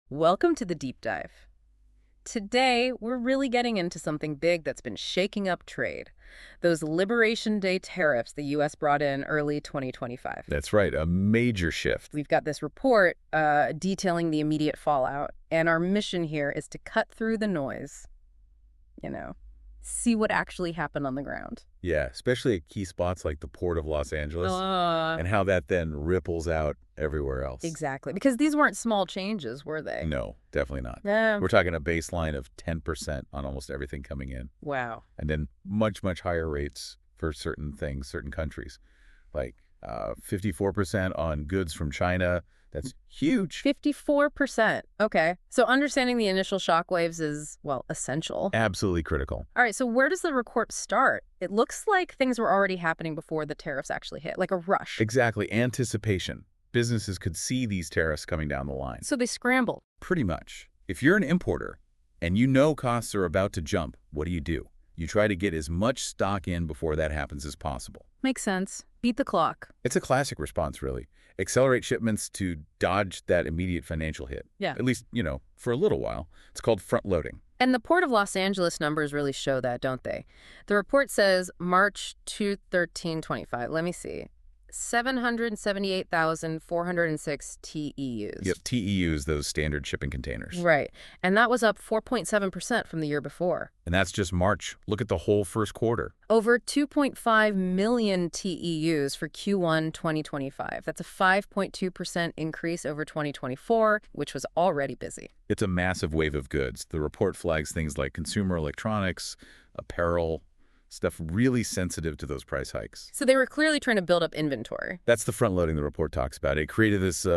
Welcome to the deep dive. Today, we're really getting into something big that's been shaking up trade. Those Liberation Day tariffs the U.S. brought in early 2025. That's right, a major shift. We've got this report detailing the immediate fallout, and our mission here is to cut through the noise, you know, see what actually happened on the ground. Yeah, especially at key spots like the Port of Los Angeles and how that then ripples out everywhere else. Exactly, because these weren't small changes, were they? No, definitely not. Yeah. We're talking a baseline of 10% on almost everything coming in, Wow. and then much, much higher rates for certain things, certain countries, like 54% on goods from China. That's huge. 54%. Okay. So understanding the initial shockwaves is, well, essential. Absolutely critical. All right, so where does the report start? It looks like things were already happening before the tariffs actually hit, like a rush. Exactly. Anticipation. Businesses could see these tariffs coming down the line. So they scrambled. Pretty much. If you're an importer and you know costs are about to jump, what do? You try to get as much stock in before that happens as possible. Makes sense. Beat the clock. It's a classic response, really. Accelerate shipments to dodge that immediate financial hit. Yeah. At least, for a little while. It's called front-loading. And the Port of Los Angeles numbers really show that, don't they? The report says March 2/13/25. Let me see. 778,406 TEUs. Yep, TEUs, those standard shipping containers. Right. And that was up 4.7% from the year before. And that's just March. Look at the whole first quarter. Over 2.5 million TEUs for Q1 2025. That's a 5.2% increase over 2024, which was already busy. It's a massive wave of goods. The report flags things like consumer electronics, apparel, stuff really sensitive to those price hikes. So they were clearly trying to build up inventory. That's the front loading the report talks about. It created this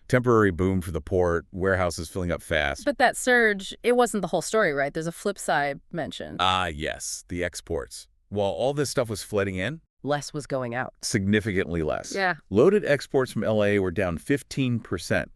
temporary boom for the port, warehouses filling up fast. But that surge, it wasn't the whole story, right? There's a flip side mentioned. Yes, the exports. While all this stuff was flooding in, Less was going out. significantly less. Yeah. Loaded exports from LA were down 15%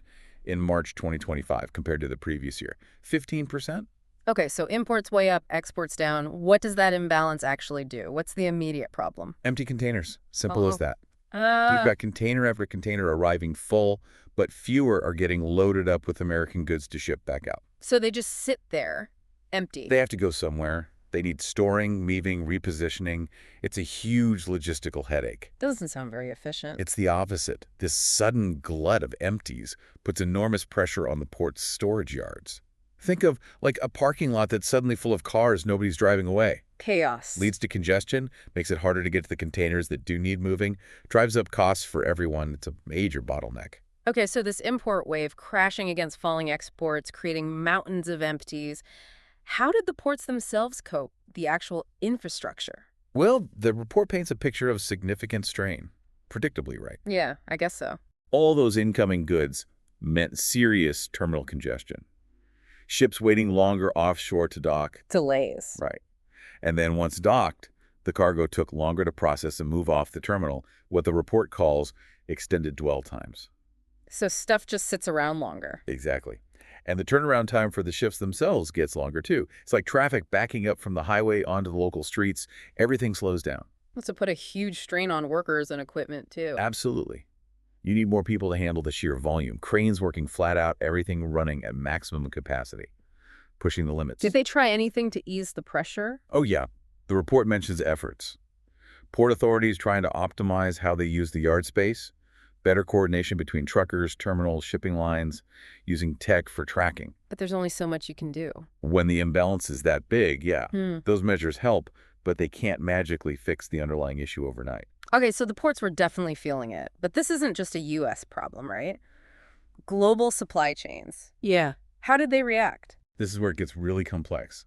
in March 2025 compared to the previous year. 15%? Okay, so imports way up, exports down. What does that imbalance actually do? What's the immediate problem? Empty containers. Simple as that. You've Uh, got container after container arriving full, but fewer are getting loaded up with American goods to ship back out. so they just sit there, empty. They have to go somewhere. They need storing, moving, repositioning. It's a huge logistical headache. Doesn't sound very efficient. It's the opposite. This sudden glut of empties puts enormous pressure on the port's storage yards. Think of like a parking lot that's suddenly full of cars nobody's driving away. Chaos. Leads to congestion, makes it harder to get to the containers that do need moving, drives up costs for everyone. It's a major bottleneck. Okay, so this import wave crashing against falling exports, creating mountains of empties. How did the ports themselves cope? The actual infrastructure? Well, the report paints a picture of significant strain. Predictably, right? Yeah, I guess so. All those incoming goods meant serious terminal congestion. Ships waiting longer offshore to dock. Delays. Right. And then once docked, the cargo took longer to process and move off the terminal, what the report calls extended dwell times. So stuff just sits around longer. Exactly. And the turnaround time for the ships themselves gets longer too. It's like traffic backing up from the highway onto the local streets. Everything slows down. That's to put a huge strain on workers and equipment, too. Absolutely. You need more people to handle the sheer volume. Cranes working flat out, everything running at maximum capacity, pushing the limits. Did they try anything to ease the pressure? Oh, yeah. The report mentions efforts. Port authorities trying to optimize how they use the yard space, better coordination between truckers, terminals, shipping lines, using tech for tracking. But there's only so much you can do. When the imbalance is that big, yeah, those measures help, but they can't magically fix the underlying issue overnight. Okay, so the ports were definitely feeling it. But this isn't just a U.S. problem, right? Global supply chains. Yeah. How did they react? This is where it gets really complex.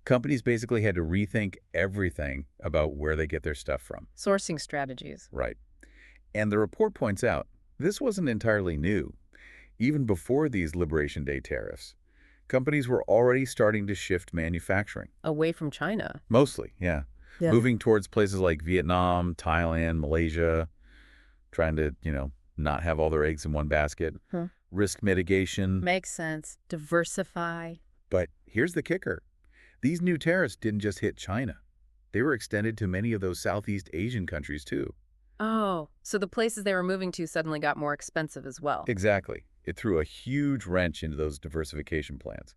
Companies basically had to rethink everything about where they get their stuff from. Sourcing strategies. Right. And the report points out this wasn't entirely new. Even before these Liberation Day tariffs, companies were already starting to shift manufacturing. Away from China. Mostly, yeah. Yeah. Moving towards places like Vietnam, Thailand, Malaysia, trying to, not have all their eggs in one basket. Risk mitigation. Makes sense. Diversify. But here's the kicker. These new tariffs didn't just hit China. They were extended to many of those Southeast Asian countries, too. Oh, so the places they were moving to suddenly got more expensive as well. Exactly. It threw a huge wrench into those diversification plans.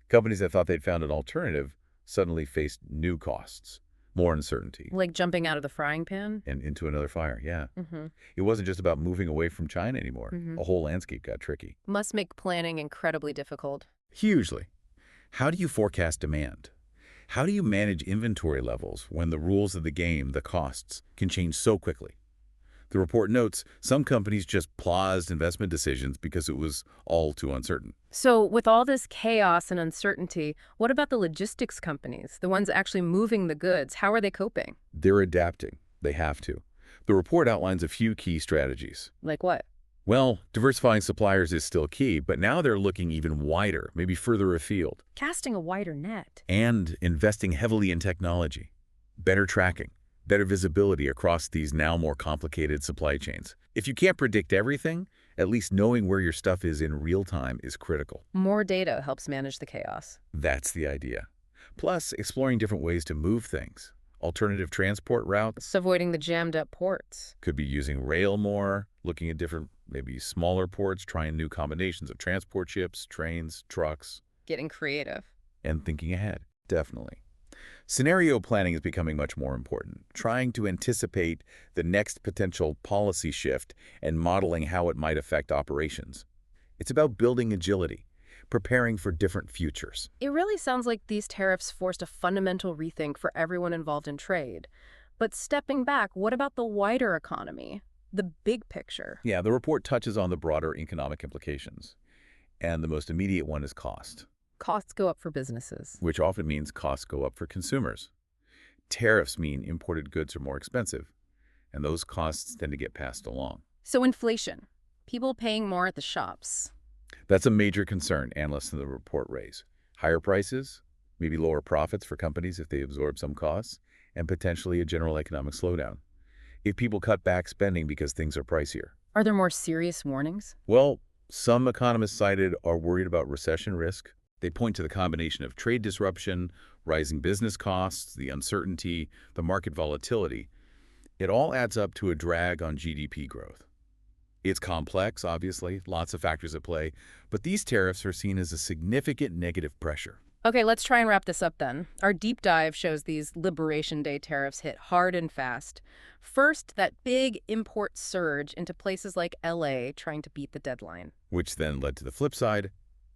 Companies that thought they'd found an alternative suddenly faced new costs, more uncertainty, Like jumping out of the frying pan? and into another fire, yeah. Mm-hmm. It wasn't just about moving away from China anymore. Mm-hmm. A whole landscape got tricky. Must make planning incredibly difficult. Hugely. How do you forecast demand? How do you manage inventory levels when the rules of the game, the costs, can change so quickly? The report notes some companies just paused investment decisions because it was all too uncertain. So, with all this chaos and uncertainty, what about the logistics companies, the ones actually moving the goods? How are they coping? They're adapting. They have to. The report outlines a few key strategies. Like what? Well, diversifying suppliers is still key, but now they're looking even wider, maybe further afield, Casting a wider net. and investing heavily in technology, better tracking, better visibility across these now more complicated supply chains. If you can't predict everything, at least knowing where your stuff is in real time is critical. More data helps manage the chaos. That's the idea. Plus, exploring different ways to move things. Alternative transport routes, It's avoiding the jammed up ports. could be using rail more, looking at different, maybe smaller ports, trying new combinations of transport ships, trains, trucks, Getting creative. and thinking ahead. Definitely. Scenario planning is becoming much more important, trying to anticipate the next potential policy shift and modeling how it might affect operations. It's about building agility, preparing for different futures. It really sounds like these tariffs forced a fundamental rethink for everyone involved in trade. But stepping back, what about the wider economy? The big picture? Yeah, the report touches on the broader economic implications, and the most immediate one is cost, Costs go up for businesses. which often means costs go up for consumers. Tariffs mean imported goods are more expensive, and those costs tend to get passed along. So inflation. People paying more at the shops. That's a major concern analysts in the report raise. Higher prices, maybe lower profits for companies if they absorb some costs, and potentially a general economic slowdown if people cut back spending because things are pricier. Are there more serious warnings? Well, some economists cited are worried about recession risk. They point to the combination of trade disruption, rising business costs, the uncertainty, the market volatility. It all adds up to a drag on GDP growth. It's complex, obviously, lots of factors at play, but these tariffs are seen as a significant negative pressure. Okay, let's try and wrap this up then. Our deep dive shows these Liberation Day tariffs hit hard and fast. First, that big import surge into places like LA trying to beat the deadline. Which then led to the flip side,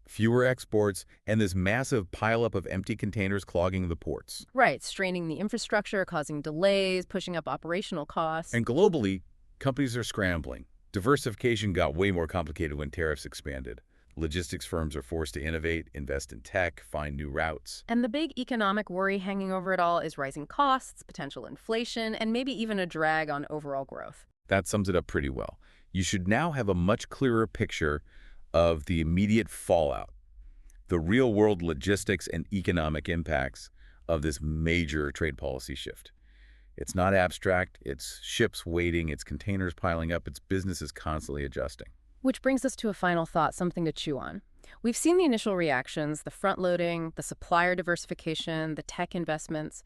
fewer exports and this massive pileup of empty containers clogging the ports. Right, straining the infrastructure, causing delays, pushing up operational costs. And globally, companies are scrambling. Diversification got way more complicated when tariffs expanded. Logistics firms are forced to innovate, invest in tech, find new routes. And the big economic worry hanging over it all is rising costs, potential inflation, and maybe even a drag on overall growth. That sums it up pretty well. You should now have a much clearer picture of the immediate fallout, the real-world logistics and economic impacts of this major trade policy shift. It's not abstract, it's ships waiting, it's containers piling up, it's businesses constantly adjusting. Which brings us to a final thought, something to chew on. We've seen the initial reactions, the front-loading, the supplier diversification, the tech investments.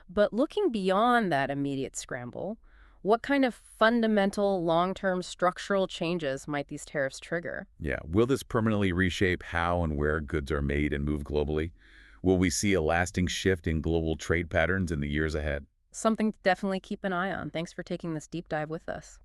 But looking beyond that immediate scramble, what kind of fundamental, long-term structural changes might these tariffs trigger? Yeah, will this permanently reshape how and where goods are made and moved globally? Will we see a lasting shift in global trade patterns in the years ahead? Something to definitely keep an eye on. Thanks for taking this deep dive with us.